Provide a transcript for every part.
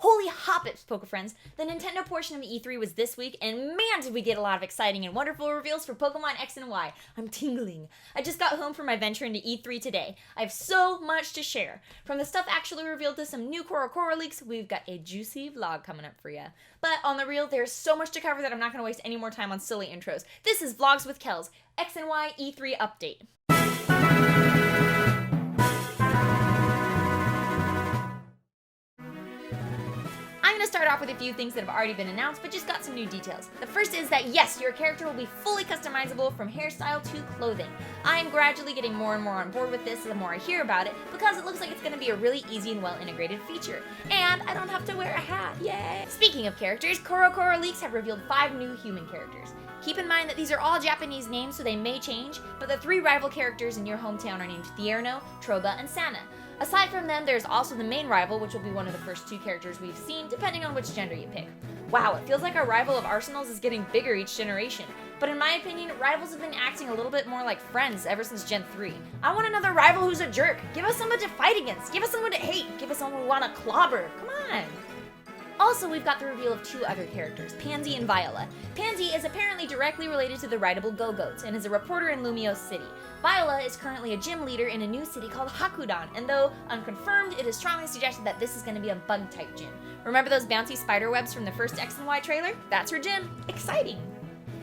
Holy hoppits, Poke Friends! The Nintendo portion of E3 was this week, and man did we get a lot of exciting and wonderful reveals for Pokemon X and Y. I'm tingling. I just got home from my venture into E3 today. I have so much to share. From the stuff actually revealed to some new Korokoro leaks, we've got a juicy vlog coming up for you. But on the real, there's so much to cover that I'm not going to waste any more time on silly intros. This is Vlogs with Kellz, X and Y E3 update. I'm going to start off with a few things that have already been announced, but just got some new details. The first is that yes, your character will be fully customizable from hairstyle to clothing. I am gradually getting more and more on board with this the more I hear about it, because it looks like it's going to be a really easy and well-integrated feature. And I don't have to wear a hat, yay! Speaking of characters, Korokoro leaks have revealed 5 new human characters. Keep in mind that these are all Japanese names, so they may change, but the 3 rival characters in your hometown are named Thierno, Troba, and Sana. Aside from them, there's also the main rival, which will be one of the first 2 characters we've seen, depending on which gender you pick. Wow, it feels like our rival of Arsenals is getting bigger each generation. But in my opinion, rivals have been acting a little bit more like friends ever since Gen 3. I want another rival who's a jerk. Give us someone to fight against. Give us someone to hate. Give us someone we want to clobber. Come on. Also, we've got the reveal of 2 other characters, Pansy and Viola. Pansy is apparently directly related to the rideable Go-Goats and is a reporter in Lumiose City. Viola is currently a gym leader in a new city called Hakudan, and though unconfirmed, it is strongly suggested that this is going to be a bug-type gym. Remember those bouncy spider webs from the first X and Y trailer? That's her gym. Exciting!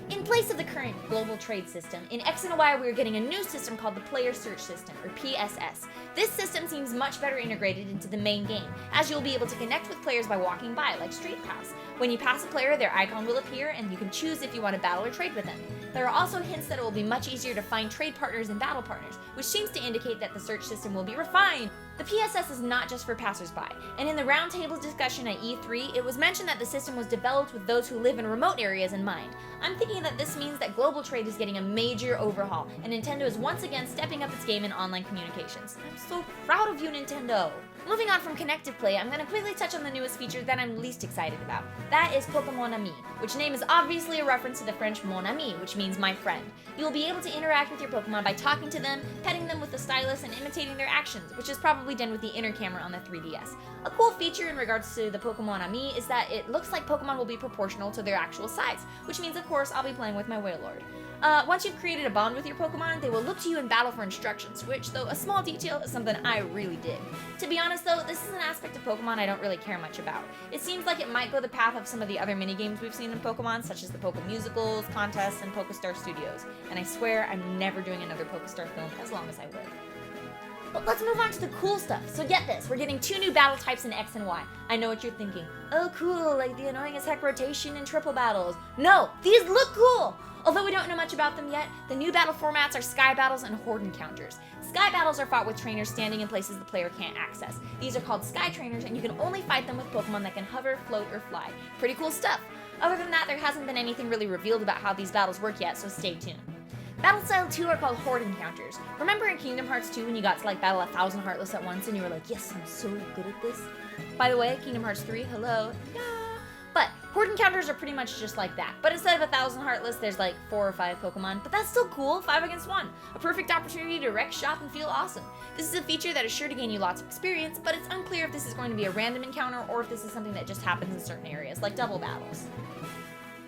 In place of the current global trade system, in X and Y we are getting a new system called the Player Search System, or PSS. This system seems much better integrated into the main game, as you'll be able to connect with players by walking by, like Street Pass. When you pass a player, their icon will appear, and you can choose if you want to battle or trade with them. There are also hints that it will be much easier to find trade partners and battle partners, which seems to indicate that the search system will be refined. The PSS is not just for passersby, and in the roundtable discussion at E3, it was mentioned that the system was developed with those who live in remote areas in mind. I'm thinking that this means that global trade is getting a major overhaul, and Nintendo is once again stepping up its game in online communications. I'm so proud of you, Nintendo! Moving on from connective play, I'm going to quickly touch on the newest feature that I'm least excited about. That is Pokémon Amie, which name is obviously a reference to the French mon ami, which means my friend. You will be able to interact with your Pokémon by talking to them, petting them with the stylus, and imitating their actions, which is probably done with the inner camera on the 3DS. A cool feature in regards to the Pokémon Amie is that it looks like Pokémon will be proportional to their actual size, which means of course I'll be playing with my Wailord. Once you've created a bond with your Pokemon, they will look to you in battle for instructions, which, though a small detail, is something I really dig. To be honest though, this is an aspect of Pokemon I don't really care much about. It seems like it might go the path of some of the other minigames we've seen in Pokemon, such as the Pokemusicals, contests, and Pokestar Studios. And I swear I'm never doing another Pokestar film as long as I live. But let's move on to the cool stuff. So get this, we're getting 2 new battle types in X and Y. I know what you're thinking. Oh cool, like the annoying as heck rotation and triple battles. No, these look cool! Although we don't know much about them yet, the new battle formats are Sky Battles and Horde Encounters. Sky Battles are fought with trainers standing in places the player can't access. These are called Sky Trainers, and you can only fight them with Pokemon that can hover, float, or fly. Pretty cool stuff. Other than that, there hasn't been anything really revealed about how these battles work yet, so stay tuned. Battle Style 2 are called Horde Encounters. Remember in Kingdom Hearts 2 when you got to battle 1,000 Heartless at once and you were like, yes, I'm so good at this? By the way, Kingdom Hearts 3, hello. Yeah. But Horde Encounters are pretty much just like that. But instead of 1,000 Heartless, there's 4 or 5 Pokemon. But that's still cool, 5 against 1. A perfect opportunity to wreck shop and feel awesome. This is a feature that is sure to gain you lots of experience, but it's unclear if this is going to be a random encounter or if this is something that just happens in certain areas, like double battles.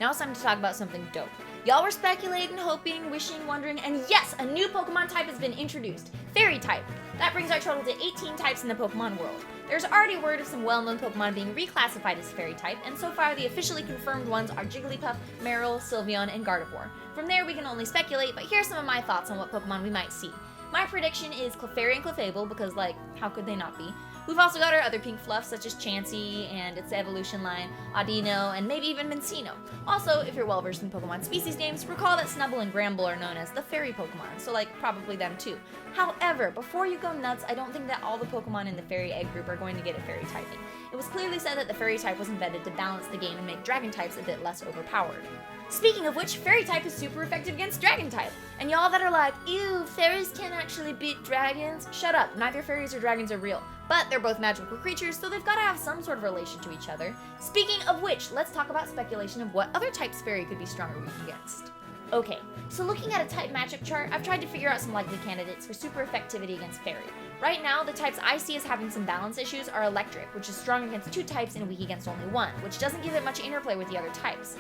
Now it's time to talk about something dope. Y'all were speculating, hoping, wishing, wondering, and yes, a new Pokemon type has been introduced. Fairy type. That brings our total to 18 types in the Pokemon world. There's already word of some well-known Pokemon being reclassified as Fairy type, and so far the officially confirmed ones are Jigglypuff, Marill, Sylveon, and Gardevoir. From there we can only speculate, but here's some of my thoughts on what Pokemon we might see. My prediction is Clefairy and Clefable, because how could they not be? We've also got our other pink fluffs such as Chansey and its evolution line, Audino, and maybe even Minccino. Also, if you're well versed in Pokemon species games, recall that Snubbull and Gramble are known as the fairy Pokemon, so probably them too. However, before you go nuts, I don't think that all the Pokemon in the fairy egg group are going to get a fairy typing. It was clearly said that the fairy type was invented to balance the game and make dragon types a bit less overpowered. Speaking of which, fairy type is super effective against dragon type. And y'all that are like, ew, fairies can't actually beat dragons, shut up, neither fairies or dragons are real. But they're both magical creatures, so they've got to have some sort of relation to each other. Speaking of which, let's talk about speculation of what other types fairy could be strong or weak against. Okay, so looking at a type matchup chart, I've tried to figure out some likely candidates for super effectivity against fairy. Right now, the types I see as having some balance issues are Electric, which is strong against 2 types and weak against only 1, which doesn't give it much interplay with the other types,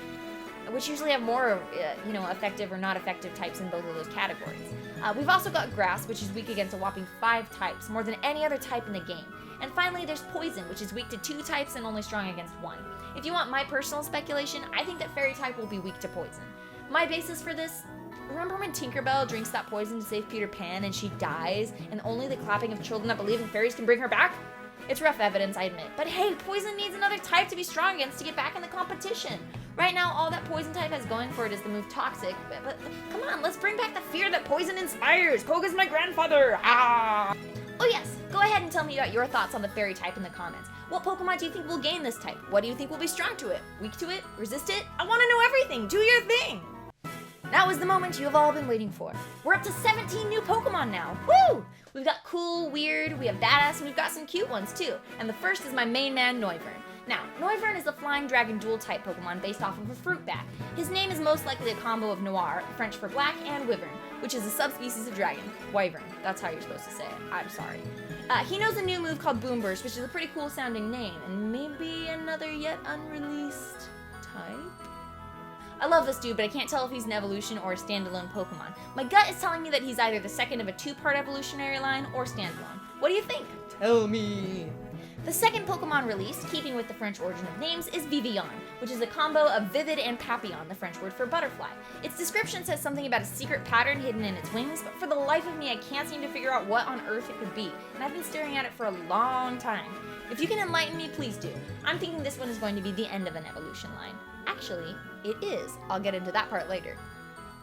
which usually have more, effective or not effective types in both of those categories. We've also got Grass, which is weak against a whopping 5 types, more than any other type in the game. And finally, there's Poison, which is weak to 2 types and only strong against 1. If you want my personal speculation, I think that Fairy type will be weak to Poison. My basis for this: remember when Tinkerbell drinks that poison to save Peter Pan and she dies, and only the clapping of children that believe in fairies can bring her back? It's rough evidence, I admit, but hey, Poison needs another type to be strong against to get back in the competition. Right now, all that Poison type has going for it is the move Toxic, but come on, let's bring back the fear that Poison inspires! Koga's my grandfather! Ah! Oh yes, go ahead and tell me about your thoughts on the Fairy type in the comments. What Pokemon do you think will gain this type? What do you think will be strong to it? Weak to it? Resist it? I want to know everything! Do your thing! That was the moment you have all been waiting for. We're up to 17 new Pokemon now. Woo! We've got cool, weird, we have badass, and we've got some cute ones too. And the first is my main man, Noivern. Now, Noivern is a flying dragon dual-type Pokemon based off of a fruit bat. His name is most likely a combo of Noir, French for black, and Wyvern, which is a subspecies of dragon. Wyvern, that's how you're supposed to say it. I'm sorry. He knows a new move called Boom Burst, which is a pretty cool sounding name, and maybe another yet unreleased type? I love this dude, but I can't tell if he's an evolution or a standalone Pokemon. My gut is telling me that he's either the second of a 2-part evolutionary line or standalone. What do you think? Tell me! The second Pokemon released, keeping with the French origin of names, is Vivillon, which is a combo of vivid and papillon, the French word for butterfly. Its description says something about a secret pattern hidden in its wings, but for the life of me I can't seem to figure out what on earth it could be, and I've been staring at it for a long time. If you can enlighten me, please do. I'm thinking this one is going to be the end of an evolution line. Actually, it is. I'll get into that part later.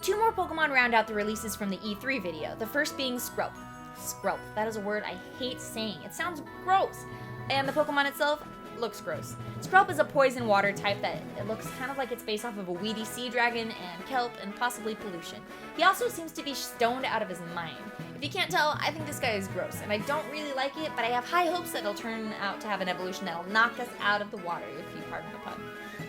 2 more Pokemon round out the releases from the E3 video, the first being Skrelp. Skrelp, that is a word I hate saying. It sounds gross. And the Pokemon itself looks gross. Skrelp is a poison water type that it looks kind of like it's based off of a weedy sea dragon and kelp and possibly pollution. He also seems to be stoned out of his mind. If you can't tell, I think this guy is gross, and I don't really like it, but I have high hopes that it'll turn out to have an evolution that'll knock us out of the water, if you pardon the pun.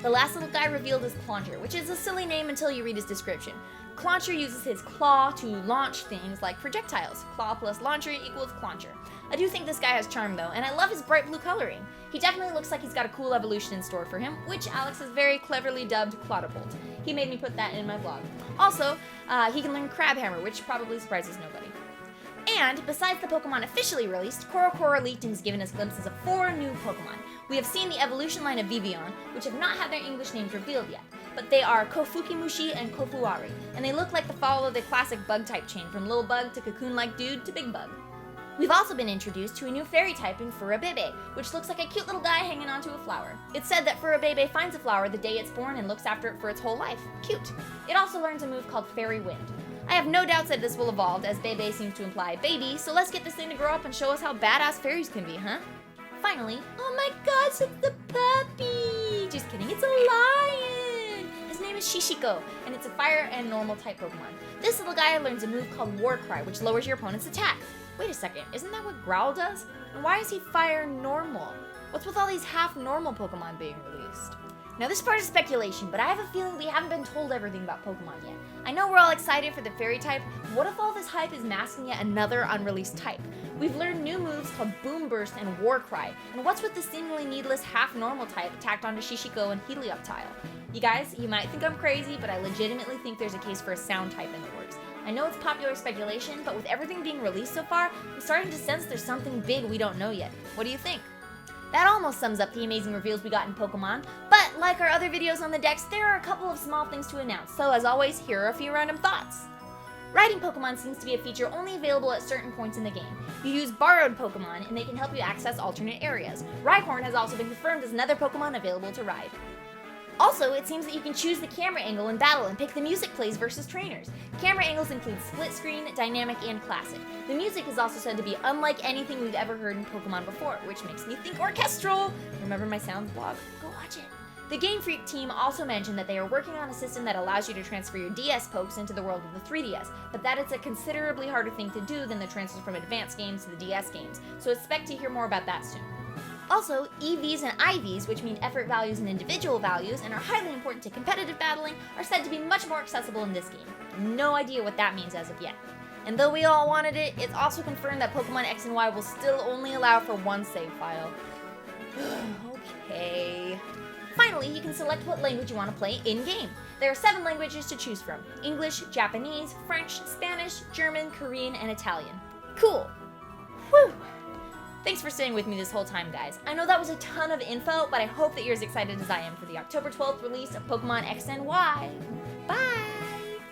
The last little guy revealed is Clauncher, which is a silly name until you read his description. Clauncher uses his claw to launch things like projectiles. Claw plus launcher equals Clauncher. I do think this guy has charm though, and I love his bright blue coloring. He definitely looks like he's got a cool evolution in store for him, which Alex has very cleverly dubbed Clodobolt. He made me put that in my vlog. Also, he can learn Crabhammer, which probably surprises nobody. And, besides the Pokemon officially released, CoroCoro leaked and has given us glimpses of 4 new Pokemon. We have seen the evolution line of Vivillon, which have not had their English names revealed yet, but they are Kofukimushi and Kofuari, and they look like the follow of the classic bug-type chain from Little Bug to Cocoon-like Dude to Big Bug. We've also been introduced to a new fairy type in Furabebe, which looks like a cute little guy hanging onto a flower. It's said that Furabebe finds a flower the day it's born and looks after it for its whole life. Cute. It also learns a move called Fairy Wind. I have no doubts that this will evolve, as Bebe seems to imply baby, so let's get this thing to grow up and show us how badass fairies can be, huh? Finally, oh my gosh, it's the puppy! Just kidding, it's a lion! His name is Shishiko, and it's a fire and normal type Pokemon. This little guy learns a move called War Cry, which lowers your opponent's attack. Wait a second, isn't that what Growl does? And why is he fire normal? What's with all these half-normal Pokemon being released? Now this part is speculation, but I have a feeling we haven't been told everything about Pokemon yet. I know we're all excited for the fairy type, but what if all this hype is masking yet another unreleased type? We've learned new moves called Boom Burst and War Cry, and what's with the seemingly needless half-normal type tacked onto Shishiko and Helioptile? You guys, you might think I'm crazy, but I legitimately think there's a case for a sound type in the works. I know it's popular speculation, but with everything being released so far, I'm starting to sense there's something big we don't know yet. What do you think? That almost sums up the amazing reveals we got in Pokemon, but like our other videos on the Dex, there are a couple of small things to announce, so as always, here are a few random thoughts. Riding Pokemon seems to be a feature only available at certain points in the game. You use borrowed Pokemon, and they can help you access alternate areas. Rhyhorn has also been confirmed as another Pokemon available to ride. Also, it seems that you can choose the camera angle in battle and pick the music plays versus trainers. Camera angles include split screen, dynamic, and classic. The music is also said to be unlike anything we've ever heard in Pokemon before, which makes me think orchestral. Remember my sounds blog? Go watch it. The Game Freak team also mentioned that they are working on a system that allows you to transfer your DS pokes into the world of the 3DS, but that it's a considerably harder thing to do than the transfers from advanced games to the DS games, so expect to hear more about that soon. Also, EVs and IVs, which mean effort values and individual values, and are highly important to competitive battling, are said to be much more accessible in this game. No idea what that means as of yet. And though we all wanted it, it's also confirmed that Pokemon X and Y will still only allow for one save file. Okay. Finally, you can select what language you want to play in-game. There are 7 languages to choose from: English, Japanese, French, Spanish, German, Korean, and Italian. Cool. Whew. Thanks for staying with me this whole time, guys. I know that was a ton of info, but I hope that you're as excited as I am for the October 12th release of Pokemon X and Y. Bye!